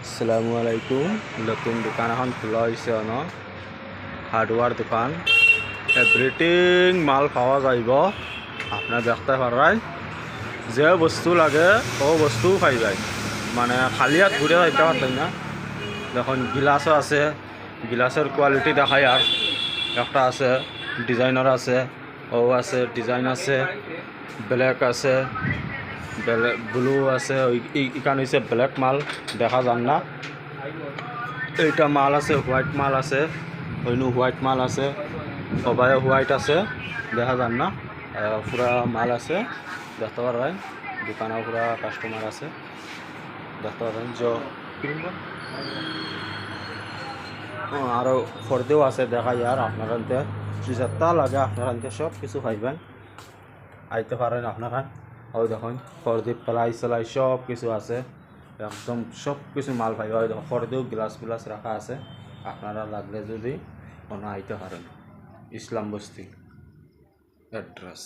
আসসালামু আলাইকুম। নতুন দোকান এখন খোলা হয়েছে হার্ডওয়্যার দোকান। এভরিথিং মাল পাওয়া যাইব। আপনার দেখতে পারাই যে বস্তু লাগে ও বস্তু পাই যায়, মানে খালি হাত ঘুরে যাইতে পারতেন না। দেখুন গিলাসও আছে, গিলাসের কোয়ালিটি দেখাই। আর একটা আছে ডিজাইনার আছে, ও আছে ডিজাইন আছে, ব্ল্যাক আছে, ব্লু আছে। ইকান হচ্ছে ব্ল্যাক মাল, দেখা যান না। এইটা মাল আছে, হোয়াইট মাল আছে, হইনু হোয়াইট মাল আছে, সবাই হোয়াইট আছে, দেখা যান না। পুরা মাল আছে, দেখতে পারেন। দোকানে পুরা কাস্টমার আছে, দেখতে পারেন। আরও ফর্দেও আছে, দেখাই। আর আপনার আনতে যেটা লাগে আপনার আনতে সব কিছু পাইবেন, আইতে পারেন আপনারা। ওই দেখুন ফর্দি প্লাই সেলাই সব কিছু আছে, একদম সব কিছু মাল পাইবা। ওই দেখুন ফর্দেও গ্লাস রাখা আছে, আপনারা লাগলে যদি কোনো আইতে পারেন। ইসলাম বস্তি অ্যাড্রেস।